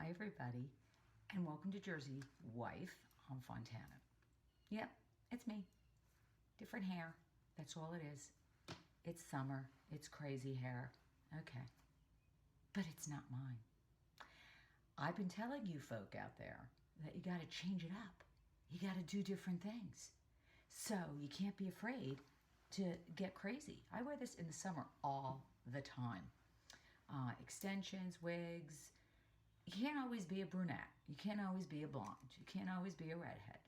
Hi everybody, and welcome to Jersey Wife on Fontana. Yep, it's me. Different hair, that's all it is. It's summer, it's crazy hair, okay. But it's not mine. I've been telling you folk out there that you gotta change it up. You gotta do different things. So you can't be afraid to get crazy. I wear this in the summer all the time. Extensions, wigs. You can't always be a brunette. You can't always be a blonde. You can't always be a redhead.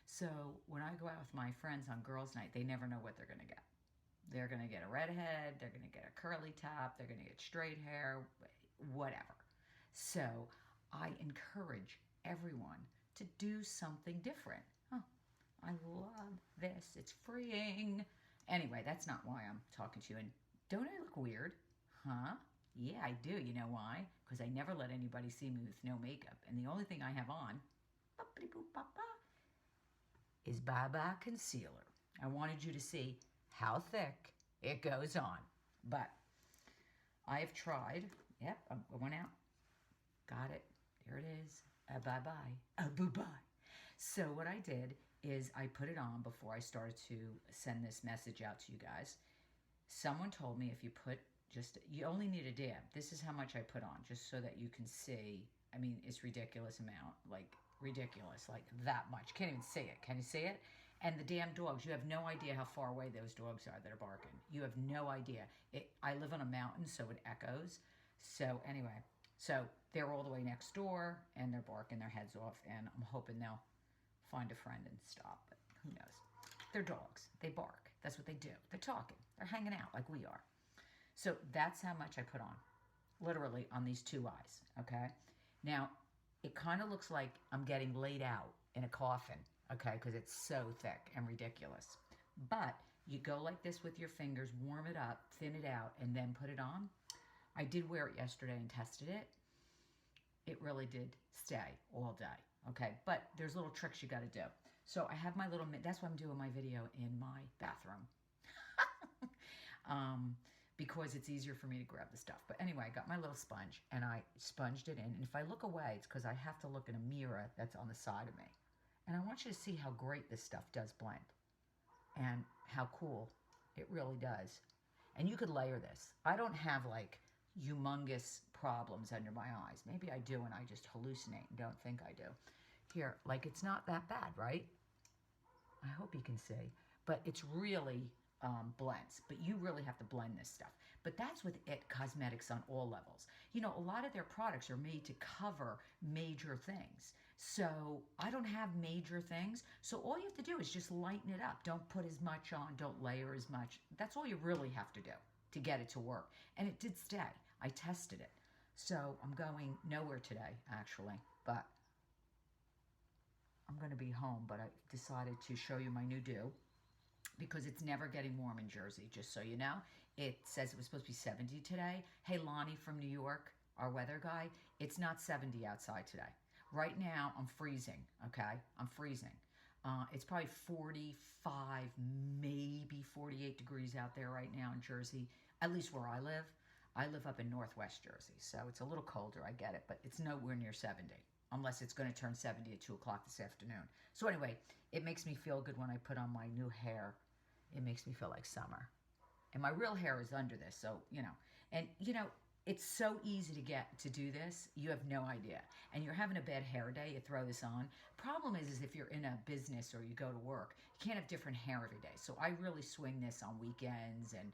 So when I go out with my friends on girls' night, they never know what they're going to get. They're going to get a redhead. They're going to get a curly top. They're going to get straight hair, whatever. So I encourage everyone to do something different. Oh, I love this. It's freeing. Anyway, that's not why I'm talking to you. And don't I look weird? Huh? Yeah, I do. You know why? Because I never let anybody see me with no makeup. And the only thing I have on is Baba Concealer. I wanted you to see how thick it goes on. But I have tried. Yep, I went out. Got it. There it is. Bye-bye. Bye-bye. So what I did is I put it on before I started to send this message out to you guys. Someone told me if you put you only need a dab. This is how much I put on, just so that you can see. I mean, it's ridiculous amount, like ridiculous, like that much. Can't even see it. Can you see it? And the damn dogs, you have no idea how far away those dogs are that are barking. You have no idea. I live on a mountain, so it echoes. So anyway, so they're all the way next door, and they're barking their heads off, and I'm hoping they'll find a friend and stop, but who knows. They're dogs. They bark. That's what they do. They're talking. They're hanging out like we are. So that's how much I put on, literally on these two eyes, okay? Now, it kind of looks like I'm getting laid out in a coffin, okay, because it's so thick and ridiculous. But you go like this with your fingers, warm it up, thin it out, and then put it on. I did wear it yesterday and tested it. It really did stay all day, okay? But there's little tricks you got to do. So I have my little, that's why I'm doing my video in my bathroom. Because it's easier for me to grab the stuff. But anyway, I got my little sponge and I sponged it in. And if I look away, it's because I have to look in a mirror that's on the side of me. And I want you to see how great this stuff does blend and how cool it really does. And you could layer this. I don't have like humongous problems under my eyes. Maybe I do and I just hallucinate and don't think I do. Here, like it's not that bad, right? I hope you can see. But it's really blends, but you really have to blend this stuff. But that's with It Cosmetics on all levels. You know, a lot of their products are made to cover major things. So I don't have major things. So all you have to do is just lighten it up. Don't put as much on. Don't layer as much. That's all you really have to do to get it to work. And it did stay. I tested it. So I'm going nowhere today, actually. But I'm going to be home. But I decided to show you my new do, because it's never getting warm in Jersey, just so you know. It says it was supposed to be 70 today. Hey, Lonnie from New York, our weather guy, it's not 70 outside today. Right now, I'm freezing, okay? I'm freezing. It's probably 45, maybe 48 degrees out there right now in Jersey, at least where I live. I live up in Northwest Jersey, so it's a little colder, I get it, but it's nowhere near 70. Unless it's going to turn 70 at 2 o'clock this afternoon. So anyway, it makes me feel good when I put on my new hair. It makes me feel like summer. And my real hair is under this, so, you know. And, you know, it's so easy to do this, you have no idea. And you're having a bad hair day, you throw this on. Problem is if you're in a business or you go to work, you can't have different hair every day. So I really swing this on weekends and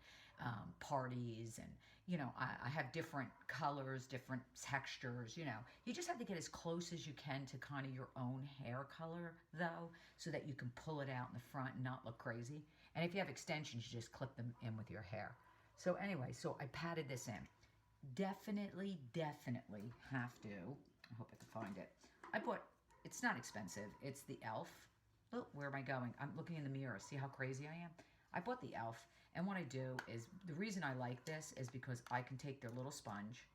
parties, and, you know, I have different colors, different textures, you know. You just have to get as close as you can to kind of your own hair color, though, so that you can pull it out in the front and not look crazy. And if you have extensions, you just clip them in with your hair. So anyway, so I patted this in. Definitely have to. I hope I can find it. I bought, it's not expensive. It's the e.l.f. Oh, where am I going? I'm looking in the mirror. See how crazy I am? I bought the e.l.f. And what I do is, the reason I like this is because I can take their little sponge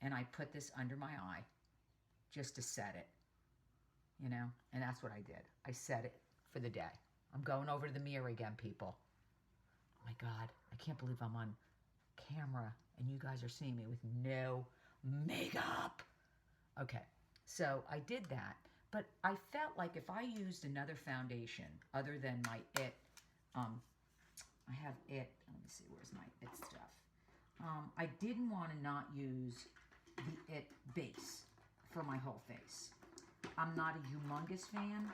and I put this under my eye just to set it, you know? And that's what I did. I set it for the day. I'm going over to the mirror again, people. Oh my God, I can't believe I'm on camera and you guys are seeing me with no makeup. Okay, so I did that, but I felt like if I used another foundation other than my It, um, I have It, let me see, where's my It stuff? I didn't want to not use the It base for my whole face. I'm not a humongous fan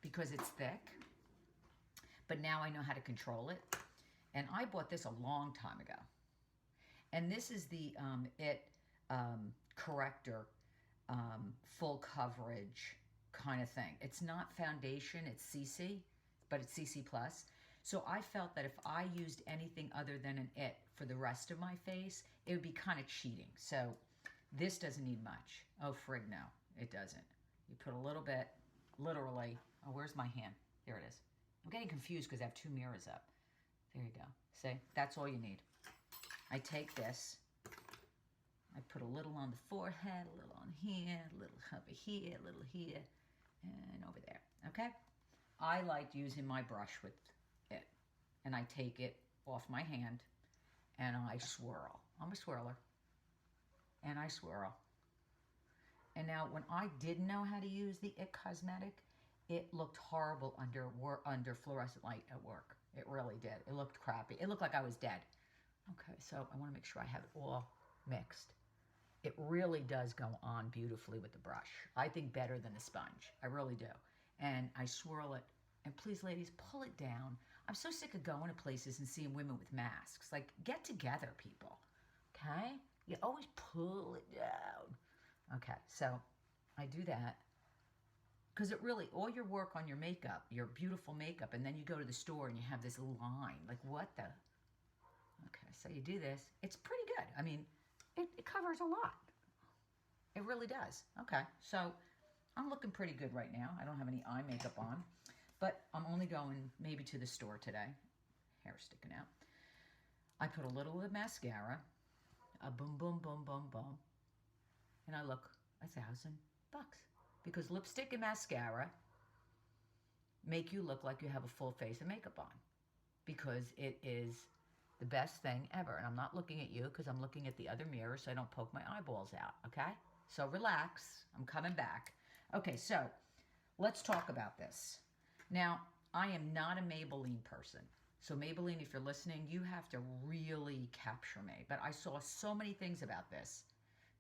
because it's thick, but now I know how to control it. And I bought this a long time ago. And this is the It corrector full coverage kind of thing. It's not foundation, it's CC, but it's CC plus. So I felt that if I used anything other than an It for the rest of my face, it would be kind of cheating. So this doesn't need much. Oh, frig no, it doesn't. You put a little bit, literally. Oh, where's my hand? There it is. I'm getting confused because I have two mirrors up. There you go. See, that's all you need. I take this, I put a little on the forehead, a little on here, a little over here, a little here, and over there, okay? I like using my brush with it, and I take it off my hand, and I swirl. I'm a swirler, and I swirl. And now, when I didn't know how to use the It Cosmetic, it looked horrible under fluorescent light at work. It really did. It looked crappy. It looked like I was dead. Okay, so I want to make sure I have it all mixed. It really does go on beautifully with the brush. I think better than the sponge. I really do. And I swirl it. And please, ladies, pull it down. I'm so sick of going to places and seeing women with masks. Like, get together, people. Okay? You always pull it down. Okay, so I do that. Because it really, all your work on your makeup, your beautiful makeup, and then you go to the store and you have this line. Like, what the? Okay, so you do this. It's pretty good. I mean, it covers a lot. It really does. Okay, so I'm looking pretty good right now. I don't have any eye makeup on, but I'm only going maybe to the store today. Hair sticking out. I put a little of the mascara, a boom, boom, boom, boom, boom, and I look $1,000 because lipstick and mascara make you look like you have a full face of makeup on because it is the best thing ever. And I'm not looking at you because I'm looking at the other mirror so I don't poke my eyeballs out, okay? So relax. I'm coming back. Okay, so let's talk about this. Now, I am not a Maybelline person. So Maybelline, if you're listening, you have to really capture me. But I saw so many things about this.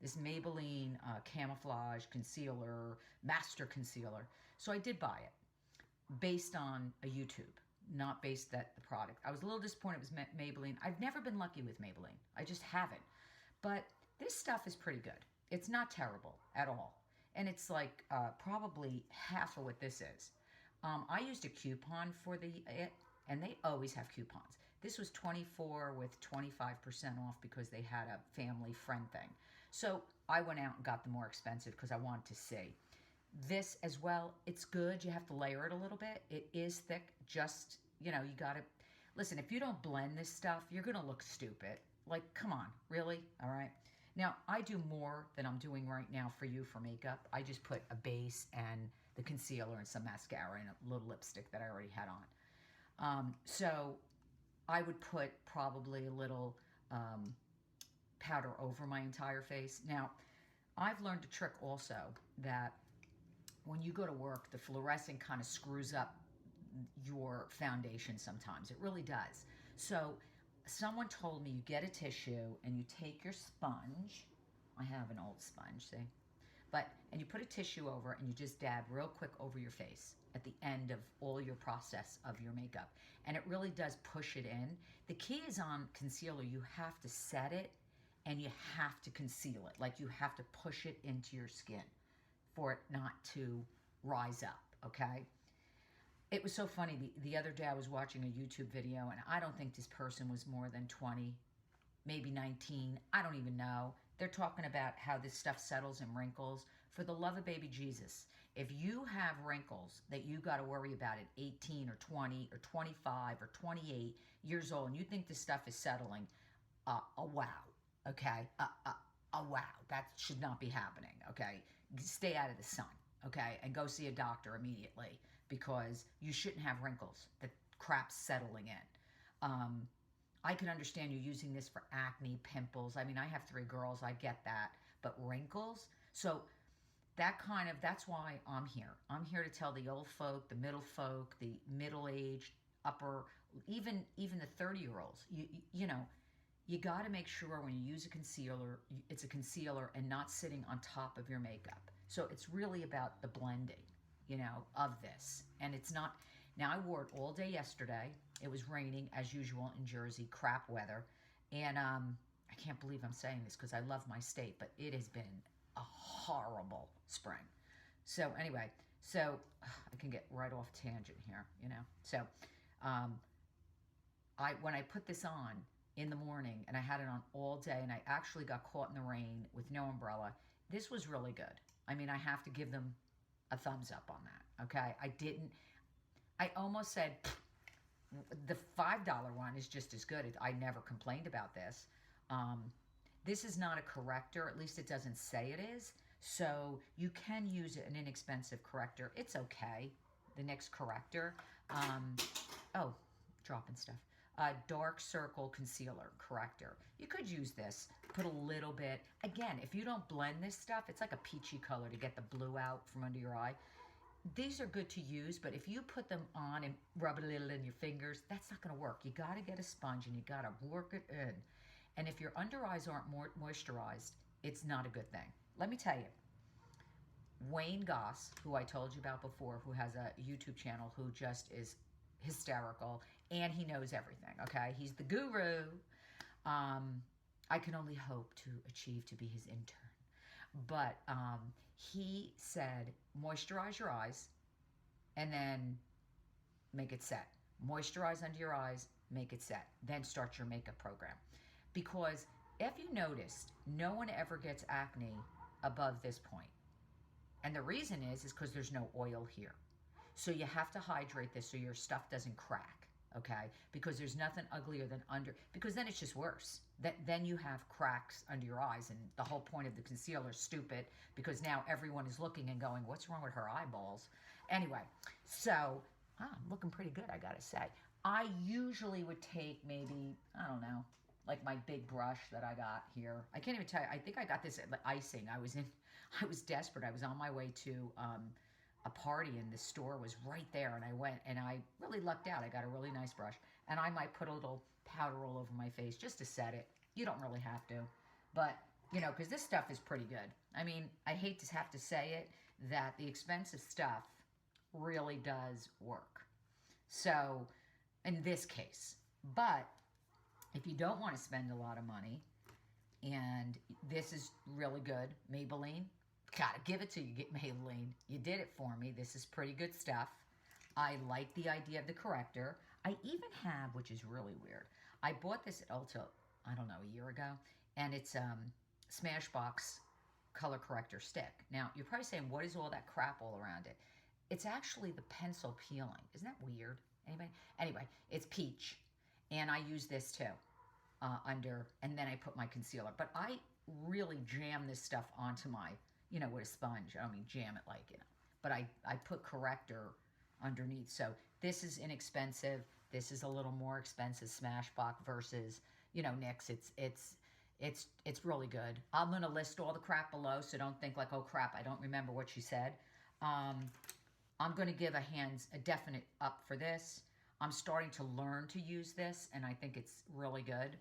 This Maybelline Camouflage Concealer, Master Concealer. So I did buy it based on a YouTube, not based at the product. I was a little disappointed it was Maybelline. I've never been lucky with Maybelline. I just haven't. But this stuff is pretty good. It's not terrible at all. And it's like probably half of what this is. I used a coupon for it, and they always have coupons. This was 24 with 25% off because they had a family friend thing. So I went out and got the more expensive because I wanted to see. This as well, it's good. You have to layer it a little bit. It is thick. Just, you got to... Listen, if you don't blend this stuff, you're going to look stupid. Like, come on. Really? All right? Now, I do more than I'm doing right now for you for makeup. I just put a base and the concealer and some mascara and a little lipstick that I already had on. So I would put probably a little powder over my entire face. Now, I've learned a trick also that when you go to work, the fluorescent kind of screws up your foundation sometimes. It really does. So someone told me you get a tissue and you take your sponge. I have an old sponge, see? And you put a tissue over and you just dab real quick over your face at the end of all your process of your makeup. And it really does push it in. The key is on concealer. You have to set it and you have to conceal it. Like you have to push it into your skin for it not to rise up, okay? It was so funny. The other day I was watching a YouTube video and I don't think this person was more than 20, maybe 19. I don't even know. They're talking about how this stuff settles in wrinkles. For the love of baby Jesus, if you have wrinkles that you got to worry about at 18 or 20 or 25 or 28 years old and you think this stuff is settling, wow, okay? Wow, that should not be happening, okay? Stay out of the sun, okay? And go see a doctor immediately because you shouldn't have wrinkles. The crap's settling in. I can understand you using this for acne, pimples. I mean, I have 3 girls. I get that. But wrinkles? So that's why I'm here. I'm here to tell the old folk, the middle folk, the middle-aged, upper, even the 30-year-olds. You know, you got to make sure when you use a concealer, it's a concealer and not sitting on top of your makeup. So it's really about the blending, you know, of this. And it's not, now I wore it all day yesterday. It was raining as usual in Jersey, crap weather. And I can't believe I'm saying this because I love my state, but it has been a horrible spring. So anyway, so I can get right off tangent here, you know. So when I put this on in the morning and I had it on all day and I actually got caught in the rain with no umbrella, this was really good. I mean, I have to give them a thumbs up on that, okay? I almost said the $5 one is just as good. I never complained about this. This is not a corrector, at least it doesn't say it is. So you can use an inexpensive corrector. It's okay. The next corrector. Oh, dropping stuff. Dark circle concealer corrector. You could use this. Put a little bit. Again, if you don't blend this stuff, it's like a peachy color to get the blue out from under your eye. These are good to use, but if you put them on and rub it a little in your fingers, that's not going to work. You got to get a sponge and you got to work it in. And if your under eyes aren't moisturized, it's not a good thing. Let me tell you, Wayne Goss, who I told you about before, who has a YouTube channel, who just is hysterical, and he knows everything, okay? He's the guru. I can only hope to achieve to be his intern. But he said, moisturize your eyes and then make it set. Moisturize under your eyes, make it set. Then start your makeup program. Because if you noticed, no one ever gets acne above this point. And the reason is because there's no oil here. So you have to hydrate this so your stuff doesn't crack, okay? Because there's nothing uglier than because then it's just worse. Then you have cracks under your eyes, and the whole point of the concealer is stupid because now everyone is looking and going, what's wrong with her eyeballs? Anyway, so I'm looking pretty good, I gotta say. I usually would take maybe, I don't know, like my big brush that I got here. I can't even tell you, I think I got this at icing. I was desperate. I was on my way to a party and the store was right there, and I went and I really lucked out. I got a really nice brush, and I might put a little powder all over my face just to set it. You don't really have to, but you know, because this stuff is pretty good. I mean, I hate to have to say it, that the expensive stuff really does work. So in this case, but if you don't want to spend a lot of money, and this is really good, Maybelline, gotta give it to you, get Maybelline. You did it for me. This is pretty good stuff. I like the idea of the corrector. I even have, which is really weird, I bought this at Ulta, I don't know, a year ago, and it's Smashbox color corrector stick. Now, you're probably saying, what is all that crap all around it? It's actually the pencil peeling. Isn't that weird? Anybody? Anyway, it's peach, and I use this too and then I put my concealer. But I really jam this stuff onto my, you know, with a sponge. I don't mean jam it like, you know, but I put corrector underneath. So this is inexpensive. This is a little more expensive, Smashbox versus, you know, NYX. It's really good. I'm going to list all the crap below, so don't think like, oh crap, I don't remember what she said. I'm going to give a definite up for this. I'm starting to learn to use this, and I think it's really good.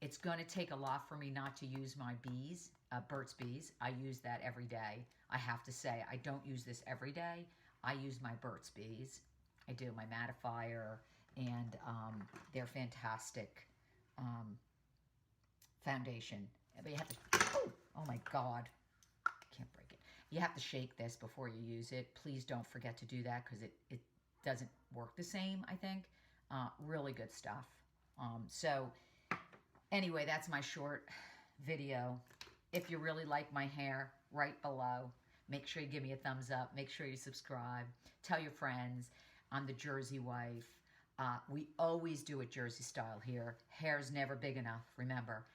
It's going to take a lot for me not to use my bees, Burt's Bees. I use that every day. I have to say, I don't use this every day. I use my Burt's Bees. I do my mattifier, and they're fantastic foundation. But you have to, oh my God, I can't break it. You have to shake this before you use it. Please don't forget to do that because it doesn't work the same, I think. Really good stuff. So anyway, that's my short video. If you really like my hair, right below, make sure you give me a thumbs up. Make sure you subscribe. Tell your friends. I'm the Jersey wife. We always do it Jersey style here. Hair's never big enough. Remember,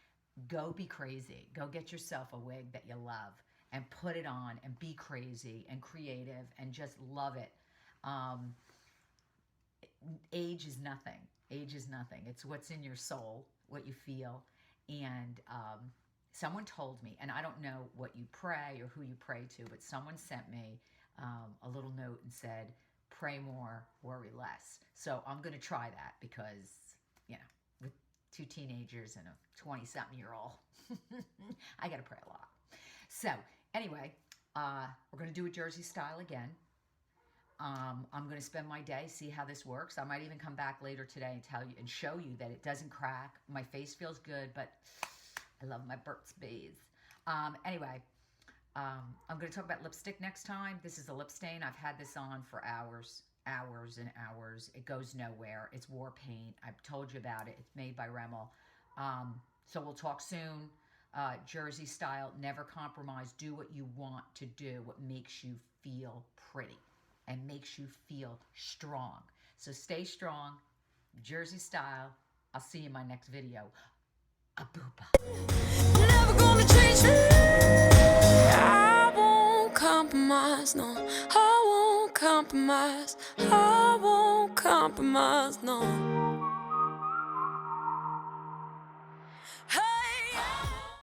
go be crazy. Go get yourself a wig that you love and put it on and be crazy and creative and just love it. Age is nothing. Age is nothing. It's what's in your soul, what you feel. And someone told me, and I don't know what you pray or who you pray to, but someone sent me a little note and said, pray more, worry less. So I'm going to try that because, you know, with 2 teenagers and a 20-something-year-old, I got to pray a lot. So anyway, we're going to do a Jersey style again. I'm going to spend my day, see how this works. I might even come back later today and tell you and show you that it doesn't crack. My face feels good, but I love my Burt's Bees. Anyway, I'm going to talk about lipstick next time. This is a lip stain. I've had this on for hours and hours. It goes nowhere. It's war paint. I've told you about it. It's made by Rimmel. So we'll talk soon. Jersey style, never compromise. Do what you want to do, what makes you feel pretty and makes you feel strong. So stay strong, Jersey style. I'll see you in my next video. A booba. Never gonna change me. I won't compromise, no. I won't compromise. I won't compromise, no.